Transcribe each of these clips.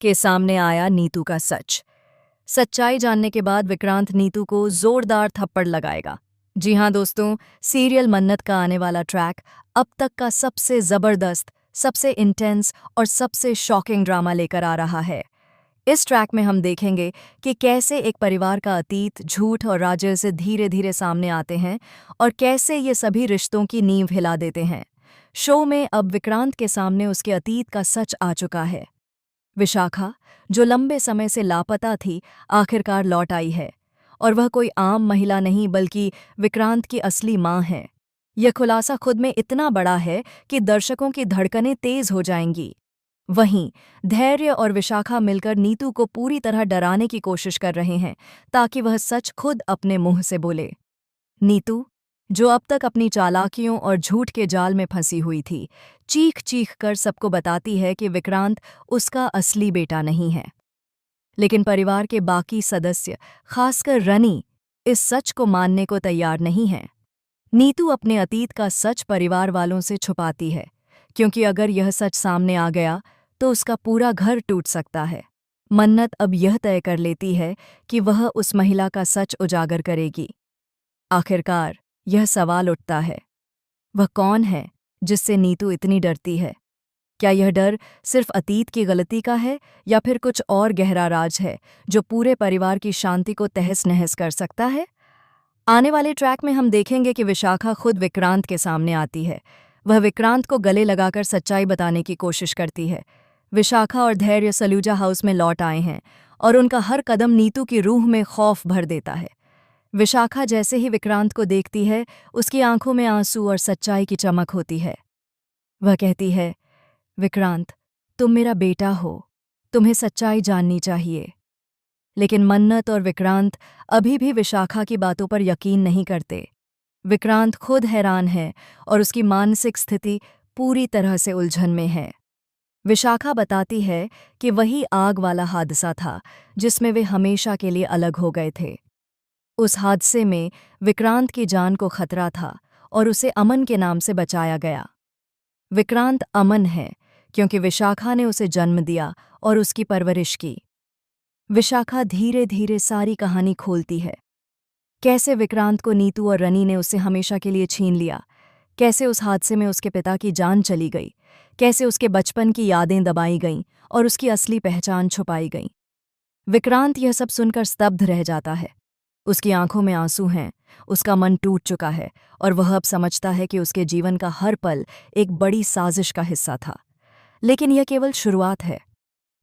के सामने आया नीतू का सच। सच्चाई जानने के बाद विक्रांत नीतू को जोरदार थप्पड़ लगाएगा। जी हाँ दोस्तों, सीरियल मन्नत का आने वाला ट्रैक अब तक का सबसे जबरदस्त, सबसे इंटेंस और सबसे शॉकिंग ड्रामा लेकर आ रहा है। इस ट्रैक में हम देखेंगे कि कैसे एक परिवार का अतीत, झूठ और राजस्य धीरे धीरे सामने आते हैं और कैसे ये सभी रिश्तों की नींव हिला देते हैं। शो में अब विक्रांत के सामने उसके अतीत का सच आ चुका है। विशाखा, जो लंबे समय से लापता थी, आखिरकार लौट आई है और वह कोई आम महिला नहीं बल्कि विक्रांत की असली मां है। यह खुलासा खुद में इतना बड़ा है कि दर्शकों की धड़कनें तेज हो जाएंगी। वहीं धैर्य और विशाखा मिलकर नीतू को पूरी तरह डराने की कोशिश कर रहे हैं ताकि वह सच खुद अपने मुंह से बोले। नीतू, जो अब तक अपनी चालाकियों और झूठ के जाल में फंसी हुई थी, चीख चीख कर सबको बताती है कि विक्रांत उसका असली बेटा नहीं है। लेकिन परिवार के बाकी सदस्य, खासकर रनी, इस सच को मानने को तैयार नहीं हैं। नीतू अपने अतीत का सच परिवार वालों से छुपाती है, क्योंकि अगर यह सच सामने आ गया तो उसका पूरा घर टूट सकता है। मन्नत अब यह तय कर लेती है कि वह उस महिला का सच उजागर करेगी। आखिरकार यह सवाल उठता है, वह कौन है जिससे नीतू इतनी डरती है? क्या यह डर सिर्फ अतीत की गलती का है या फिर कुछ और गहरा राज है जो पूरे परिवार की शांति को तहस-नहस कर सकता है? आने वाले ट्रैक में हम देखेंगे कि विशाखा खुद विक्रांत के सामने आती है। वह विक्रांत को गले लगाकर सच्चाई बताने की कोशिश करती है। विशाखा और धैर्य सलूजा हाउस में लौट आए हैं और उनका हर कदम नीतू की रूह में खौफ भर देता है। विशाखा जैसे ही विक्रांत को देखती है, उसकी आंखों में आंसू और सच्चाई की चमक होती है। वह कहती है, विक्रांत, तुम मेरा बेटा हो, तुम्हें सच्चाई जाननी चाहिए। लेकिन मन्नत और विक्रांत अभी भी विशाखा की बातों पर यकीन नहीं करते। विक्रांत खुद हैरान है और उसकी मानसिक स्थिति पूरी तरह से उलझन में है। विशाखा बताती है कि वही आग वाला हादसा था जिसमें वे हमेशा के लिए अलग हो गए थे। उस हादसे में विक्रांत की जान को खतरा था और उसे अमन के नाम से बचाया गया। विक्रांत अमन है क्योंकि विशाखा ने उसे जन्म दिया और उसकी परवरिश की। विशाखा धीरे धीरे सारी कहानी खोलती है। कैसे विक्रांत को नीतू और रनी ने उससे हमेशा के लिए छीन लिया, कैसे उस हादसे में उसके पिता की जान चली गई, कैसे उसके बचपन की यादें दबाई गईं और उसकी असली पहचान छुपाई गई। विक्रांत यह सब सुनकर स्तब्ध रह जाता है। उसकी आंखों में आंसू हैं, उसका मन टूट चुका है और वह अब समझता है कि उसके जीवन का हर पल एक बड़ी साजिश का हिस्सा था। लेकिन यह केवल शुरुआत है।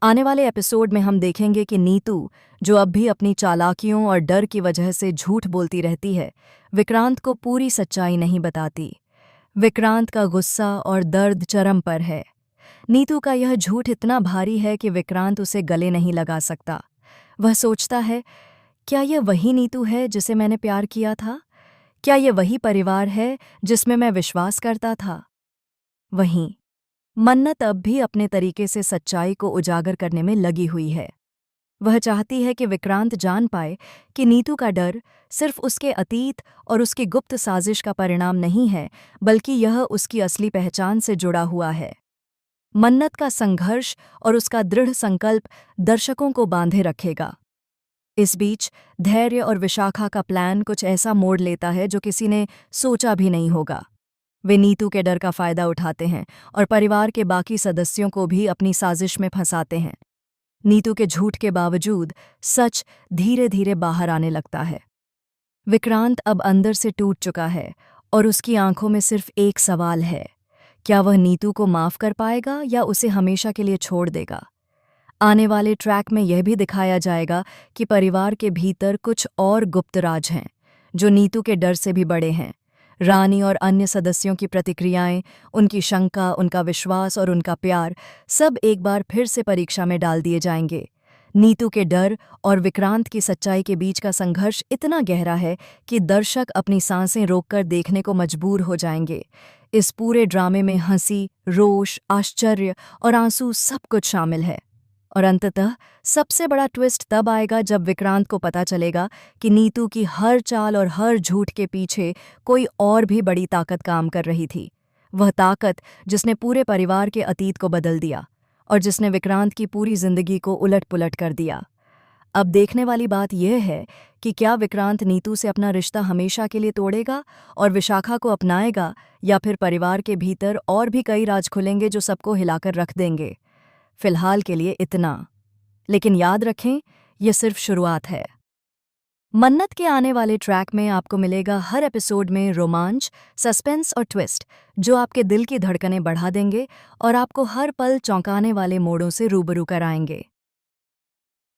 आने वाले एपिसोड में हम देखेंगे कि नीतू, जो अब भी अपनी चालाकियों और डर की वजह से झूठ बोलती रहती है, विक्रांत को पूरी सच्चाई नहीं बताती। विक्रांत का गुस्सा और दर्द चरम पर है। नीतू का यह झूठ इतना भारी है कि विक्रांत उसे गले नहीं लगा सकता। वह सोचता है, क्या यह वही नीतू है जिसे मैंने प्यार किया था? क्या यह वही परिवार है जिसमें मैं विश्वास करता था? वहीं मन्नत अब भी अपने तरीके से सच्चाई को उजागर करने में लगी हुई है। वह चाहती है कि विक्रांत जान पाए कि नीतू का डर सिर्फ उसके अतीत और उसकी गुप्त साजिश का परिणाम नहीं है, बल्कि यह उसकी असली पहचान से जुड़ा हुआ है। मन्नत का संघर्ष और उसका दृढ़ संकल्प दर्शकों को बांधे रखेगा। इस बीच धैर्य और विशाखा का प्लान कुछ ऐसा मोड़ लेता है जो किसी ने सोचा भी नहीं होगा। वे नीतू के डर का फायदा उठाते हैं और परिवार के बाकी सदस्यों को भी अपनी साजिश में फंसाते हैं। नीतू के झूठ के बावजूद सच धीरे धीरे बाहर आने लगता है। विक्रांत अब अंदर से टूट चुका है और उसकी आंखों में सिर्फ एक सवाल है, क्या वह नीतू को माफ कर पाएगा या उसे हमेशा के लिए छोड़ देगा? आने वाले ट्रैक में यह भी दिखाया जाएगा कि परिवार के भीतर कुछ और गुप्त राज हैं, जो नीतू के डर से भी बड़े हैं। रानी और अन्य सदस्यों की प्रतिक्रियाएं, उनकी शंका, उनका विश्वास और उनका प्यार सब एक बार फिर से परीक्षा में डाल दिए जाएंगे। नीतू के डर और विक्रांत की सच्चाई के बीच का संघर्ष इतना गहरा है कि दर्शक अपनी सांसें रोककर देखने को मजबूर हो जाएंगे। इस पूरे ड्रामे में हंसी, रोष, आश्चर्य और आंसू सब कुछ शामिल है। और अंततः सबसे बड़ा ट्विस्ट तब आएगा जब विक्रांत को पता चलेगा कि नीतू की हर चाल और हर झूठ के पीछे कोई और भी बड़ी ताकत काम कर रही थी। वह ताकत जिसने पूरे परिवार के अतीत को बदल दिया और जिसने विक्रांत की पूरी जिंदगी को उलट-पुलट कर दिया। अब देखने वाली बात यह है कि क्या विक्रांत नीतू से अपना रिश्ता हमेशा के लिए तोड़ेगा और विशाखा को अपनाएगा, या फिर परिवार के भीतर और भी कई राज खुलेंगे जो सबको हिलाकर रख देंगे। फिलहाल के लिए इतना, लेकिन याद रखें, यह सिर्फ शुरुआत है। मन्नत के आने वाले ट्रैक में आपको मिलेगा हर एपिसोड में रोमांच, सस्पेंस और ट्विस्ट जो आपके दिल की धड़कनें बढ़ा देंगे और आपको हर पल चौंकाने वाले मोड़ों से रूबरू कराएंगे।